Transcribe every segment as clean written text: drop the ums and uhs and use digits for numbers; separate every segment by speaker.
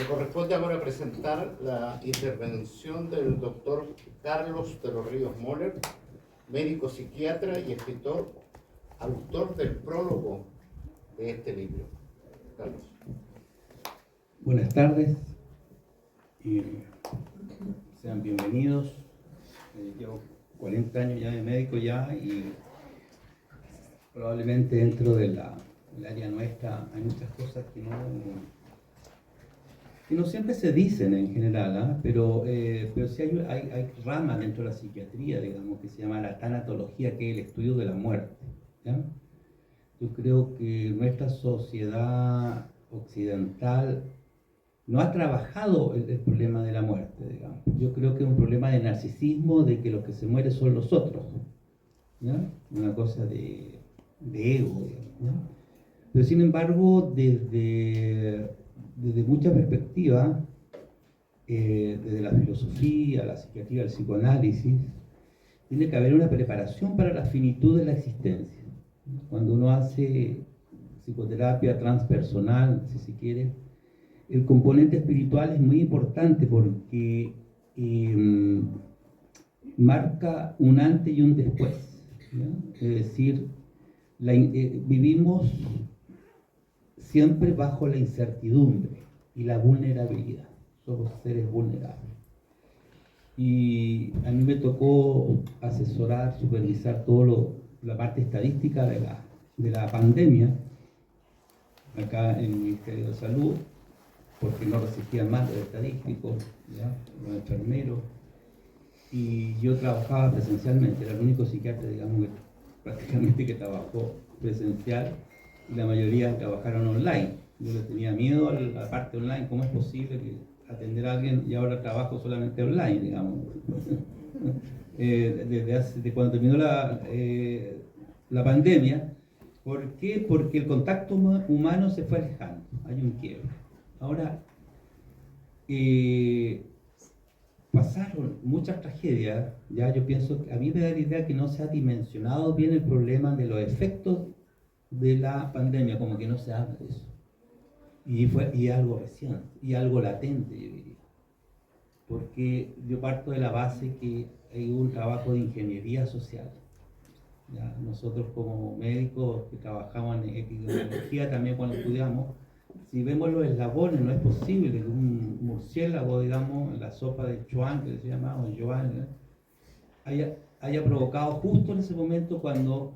Speaker 1: corresponde ahora presentar la intervención del doctor Carlos de los Ríos Moller, médico psiquiatra y escritor, autor del prólogo de este libro. Carlos.
Speaker 2: Buenas tardes, sean bienvenidos. Llevo 40 años ya de médico y probablemente dentro del área nuestra hay muchas cosas que no siempre se dicen en general, pero sí hay ramas dentro de la psiquiatría, digamos, que se llama la tanatología, que es el estudio de la muerte, ¿ya? Yo creo que nuestra sociedad occidental no ha trabajado el problema de la muerte, digamos. Yo creo que es un problema de narcisismo, de que los que se mueren son los otros, ¿ya? Una cosa de ego, digamos, ¿ya? Pero sin embargo, desde muchas perspectivas, desde la filosofía, la psiquiatría, el psicoanálisis, tiene que haber una preparación para la finitud de la existencia. Cuando uno hace psicoterapia transpersonal, si se quiere, el componente espiritual es muy importante porque marca un antes y un después, ¿ya? Es decir, vivimos siempre bajo la incertidumbre y la vulnerabilidad. Somos seres vulnerables. Y a mí me tocó asesorar, supervisar la parte estadística de la pandemia acá en el Ministerio de Salud, porque no resistían más los estadísticos, ¿ya? Los enfermeros, y yo trabajaba presencialmente, era el único psiquiatra, digamos, prácticamente que trabajó presencial, y la mayoría trabajaron online. Yo le tenía miedo a la parte online. ¿Cómo es posible que atender a alguien y ahora trabajo solamente online, digamos? Desde cuando terminó la pandemia. ¿Por qué? Porque el contacto humano se fue alejando, hay un quiebre. Ahora, pasaron muchas tragedias, ya yo pienso que a mí me da la idea que no se ha dimensionado bien el problema de los efectos de la pandemia, como que no se habla de eso. Y algo reciente, y algo latente, yo diría. Porque yo parto de la base que hay un trabajo de ingeniería social. ¿Ya? Nosotros como médicos que trabajamos en epidemiología también cuando estudiamos, si vemos los eslabones, no es posible que un murciélago, digamos, en la sopa de Chuan, que se llama, o Joan, haya provocado justo en ese momento cuando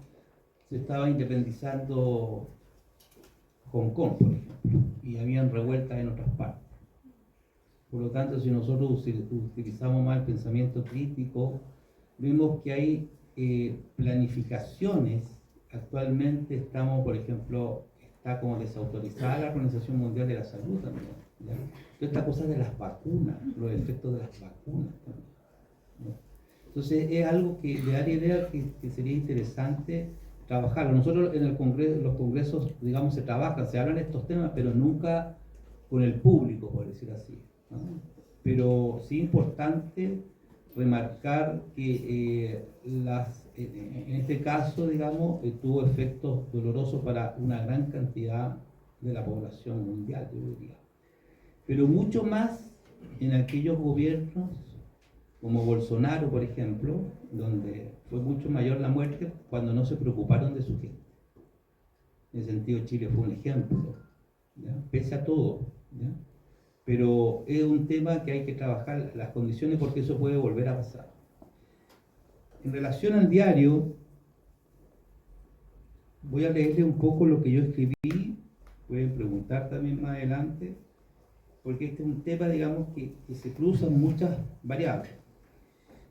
Speaker 2: se estaba independizando Hong Kong, por ejemplo, y habían revueltas en otras partes. Por lo tanto, si nosotros utilizamos más el pensamiento crítico, vemos que hay planificaciones. Actualmente estamos, por ejemplo, está como desautorizada la Organización Mundial de la Salud también, ¿ya? Toda esta cosa de las vacunas, los efectos de las vacunas también, ¿no? Entonces es algo que le da la idea que sería interesante trabajarlo. Nosotros en los congresos, digamos, se trabajan, se hablan de estos temas, pero nunca con el público, por decir así, ¿no? Pero sí es importante remarcar que en este caso, digamos, tuvo efectos dolorosos para una gran cantidad de la población mundial, yo diría. Pero mucho más en aquellos gobiernos como Bolsonaro, por ejemplo, donde fue mucho mayor la muerte cuando no se preocuparon de su gente. En ese sentido, Chile fue un ejemplo, ¿ya? Pese a todo, ¿ya? Pero es un tema que hay que trabajar las condiciones porque eso puede volver a pasar. En relación al diario, voy a leerle un poco lo que yo escribí, pueden preguntar también más adelante, porque este es un tema, digamos, que se cruzan muchas variables.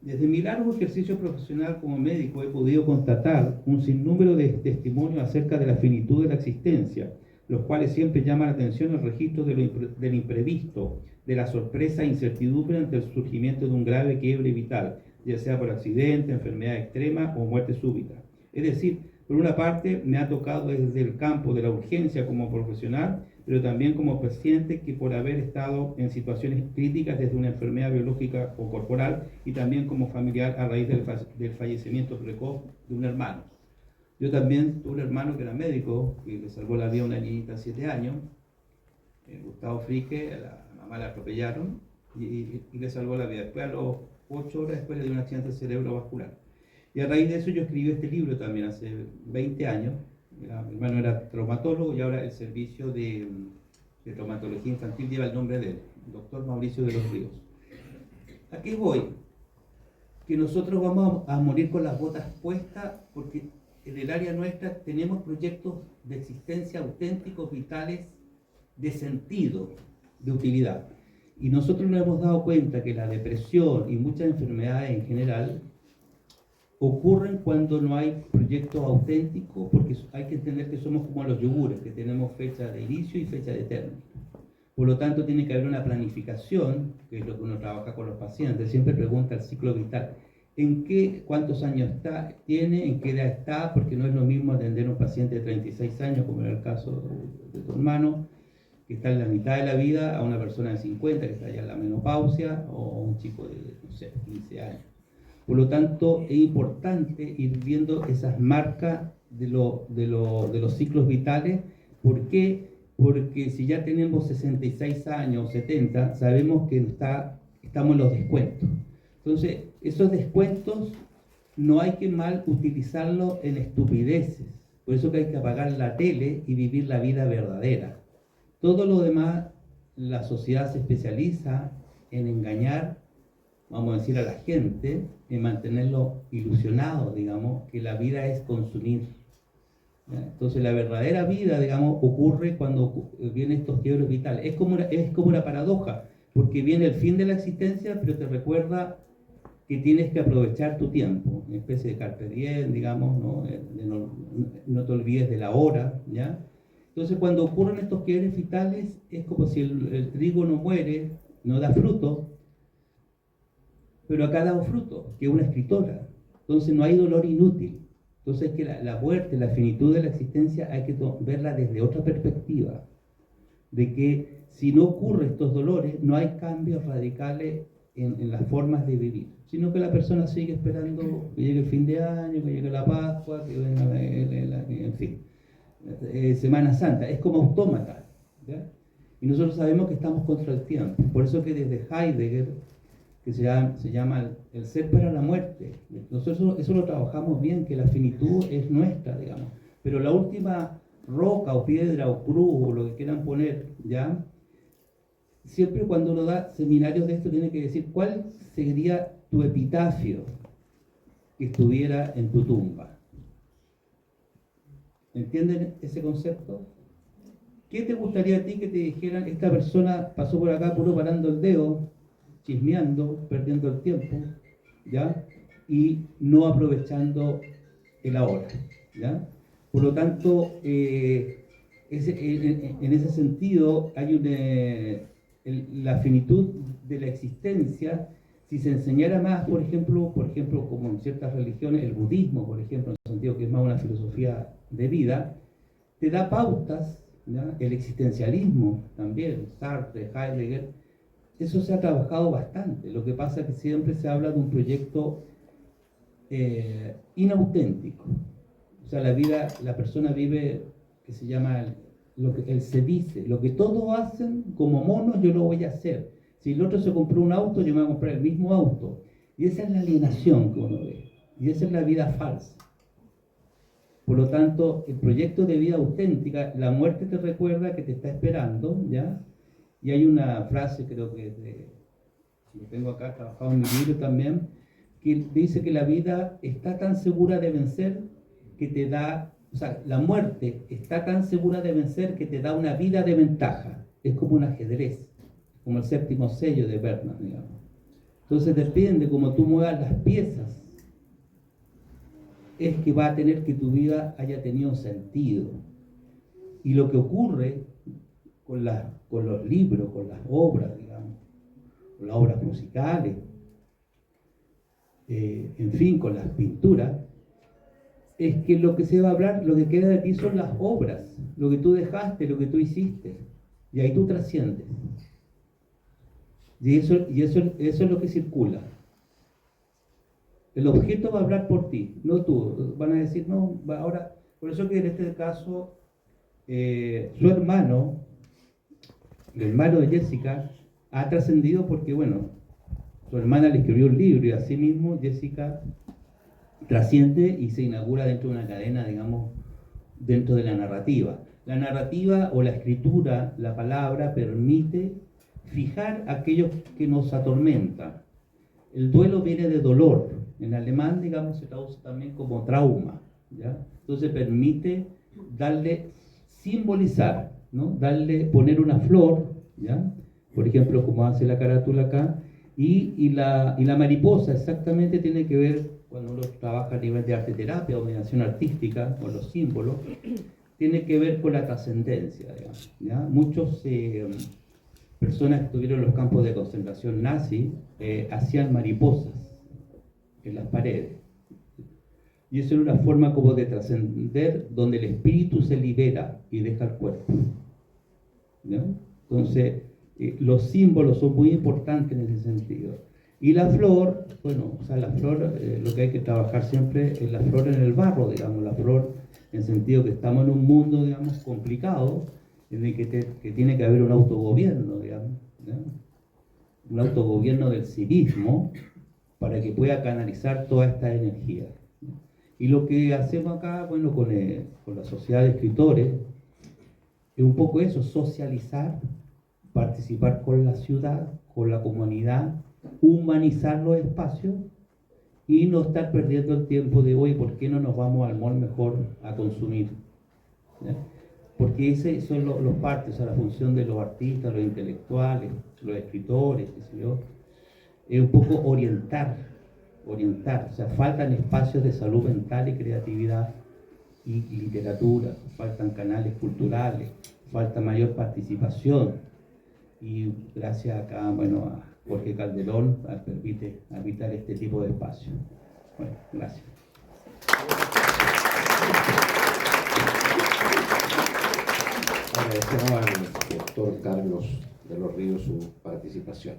Speaker 2: Desde mi largo ejercicio profesional como médico he podido constatar un sinnúmero de testimonios acerca de la finitud de la existencia, los cuales siempre llaman la atención el registro del imprevisto, de la sorpresa e incertidumbre ante el surgimiento de un grave quiebre vital, ya sea por accidente, enfermedad extrema o muerte súbita. Es decir, por una parte me ha tocado desde el campo de la urgencia como profesional, pero también como paciente que por haber estado en situaciones críticas desde una enfermedad biológica o corporal y también como familiar a raíz del fallecimiento precoz de un hermano. Yo también tuve un hermano que era médico, que le salvó la vida a una niñita de 7 años, Gustavo Frique, la mamá la atropellaron y le salvó la vida. Después, a los 8 horas después, le dio un accidente cerebrovascular. Y a raíz de eso yo escribí este libro también hace 20 años. Mi hermano era traumatólogo y ahora el servicio de traumatología infantil lleva el nombre de él, el doctor Mauricio de los Ríos. ¿A qué voy? Que nosotros vamos a morir con las botas puestas porque en el área nuestra tenemos proyectos de existencia auténticos, vitales, de sentido, de utilidad. Y nosotros nos hemos dado cuenta que la depresión y muchas enfermedades en general ocurren cuando no hay proyectos auténticos, porque hay que entender que somos como los yogures, que tenemos fecha de inicio y fecha de término. Por lo tanto, tiene que haber una planificación, que es lo que uno trabaja con los pacientes. Siempre pregunta el ciclo vital. ¿Cuántos años tiene? ¿En qué edad está? Porque no es lo mismo atender a un paciente de 36 años, como era el caso de tu hermano, que está en la mitad de la vida, a una persona de 50, que está ya en la menopausia, o un chico de, no sé, 15 años. Por lo tanto, es importante ir viendo esas marcas de los ciclos vitales. ¿Por qué? Porque si ya tenemos 66 años, 70, sabemos que estamos en los descuentos. Entonces, esos descuentos no hay que mal utilizarlos en estupideces. Por eso que hay que apagar la tele y vivir la vida verdadera. Todo lo demás, la sociedad se especializa en engañar, vamos a decir, a la gente, en mantenerlo ilusionado, digamos, que la vida es consumir. ¿Ya? Entonces la verdadera vida, digamos, ocurre cuando vienen estos quiebres vitales. Es como una paradoja, porque viene el fin de la existencia, pero te recuerda que tienes que aprovechar tu tiempo, una especie de carpe diem, digamos, no te olvides de la hora, ¿ya? Entonces cuando ocurren estos quiebres vitales, es como si el trigo no muere, no da fruto, pero acá ha dado fruto, que es una escritora. Entonces no hay dolor inútil. Entonces es que la muerte, la finitud de la existencia hay que verla desde otra perspectiva, de que si no ocurren estos dolores, no hay cambios radicales en las formas de vivir, sino que la persona sigue esperando que llegue el fin de año, que llegue la Pascua, que venga en fin, Semana Santa. Es como autómata, ¿ya? Y nosotros sabemos que estamos contra el tiempo. Por eso que desde Heidegger, que se llama el ser para la muerte, nosotros eso lo trabajamos bien, que la finitud es nuestra, digamos. Pero la última roca o piedra o cruz o lo que quieran poner, ¿ya? Siempre cuando uno da seminarios de esto tiene que decir cuál sería tu epitafio que estuviera en tu tumba. ¿Entienden ese concepto? ¿Qué te gustaría a ti que te dijeran, esta persona pasó por acá puro parando el dedo, chismeando, perdiendo el tiempo, ¿ya? Y no aprovechando el ahora, ¿ya? Por lo tanto, en ese sentido hay la finitud de la existencia. Si se enseñara más, por ejemplo, como en ciertas religiones, el budismo, por ejemplo, en el sentido que es más una filosofía de vida, te da pautas, ¿ya? El existencialismo también, Sartre, Heidegger, eso se ha trabajado bastante. Lo que pasa es que siempre se habla de un proyecto inauténtico. O sea, la persona vive, que se llama el se dice, lo que todos hacen como monos, yo lo voy a hacer. Si el otro se compró un auto, yo me voy a comprar el mismo auto. Y esa es la alienación que uno ve. Y esa es la vida falsa. Por lo tanto, el proyecto de vida auténtica, la muerte te recuerda que te está esperando, ¿ya? Y hay una frase, creo que lo tengo acá trabajado en mi libro también, que dice que la vida está tan segura de vencer que te da, o sea, la muerte está tan segura de vencer que te da una vida de ventaja. Es como un ajedrez, como el séptimo sello de Bergman, digamos. Entonces depende cómo tú muevas las piezas, es que va a tener que tu vida haya tenido sentido. Y lo que ocurre con los libros, con las obras, digamos, con las obras musicales, en fin, con las pinturas, es que lo que se va a hablar, lo que queda de ti son las obras, lo que tú dejaste, lo que tú hiciste, y ahí tú trasciendes. Y eso es lo que circula. El objeto va a hablar por ti, no tú. Van a decir, no, ahora, por eso que en este caso, su hermano, el hermano de Jessica, ha trascendido porque, bueno, su hermana le escribió un libro y así mismo Jessica trasciende y se inaugura dentro de una cadena, digamos, dentro de la narrativa. La narrativa o la escritura, la palabra, permite fijar aquello que nos atormenta. El duelo viene de dolor. En alemán, digamos, se traduce también como trauma, ¿ya? Entonces permite darle, simbolizar, ¿no? Poner una flor, ¿ya? Por ejemplo, como hace la carátula acá, y la mariposa exactamente tiene que ver, cuando uno trabaja a nivel de arte terapia o mediación artística, con los símbolos, tiene que ver con la trascendencia, digamos, ¿ya? Muchos personas que estuvieron en los campos de concentración nazi hacían mariposas en las paredes. Y eso era una forma como de trascender, donde el espíritu se libera y deja el cuerpo, ¿no? Entonces, los símbolos son muy importantes en ese sentido. Y la flor, bueno, o sea, la flor, lo que hay que trabajar siempre es la flor en el barro, digamos, la flor en el sentido que estamos en un mundo, digamos, complicado, en el que tiene que haber un autogobierno, digamos, ¿no? Un autogobierno del civismo para que pueda canalizar toda esta energía. Y lo que hacemos acá, bueno, con la sociedad de escritores, es un poco eso, socializar, participar con la ciudad, con la comunidad, humanizar los espacios y no estar perdiendo el tiempo de hoy, ¿por qué no nos vamos al mall mejor a consumir? ¿Ya? Porque ese son los partes, o sea, la función de los artistas, los intelectuales, los escritores, qué sé yo, es un poco orientar, o sea, faltan espacios de salud mental y creatividad y literatura, faltan canales culturales, falta mayor participación y gracias acá, bueno, a Jorge Calderón permite habitar este tipo de espacio. Bueno, gracias.
Speaker 3: Agradecemos al doctor Carlos de los Ríos su participación.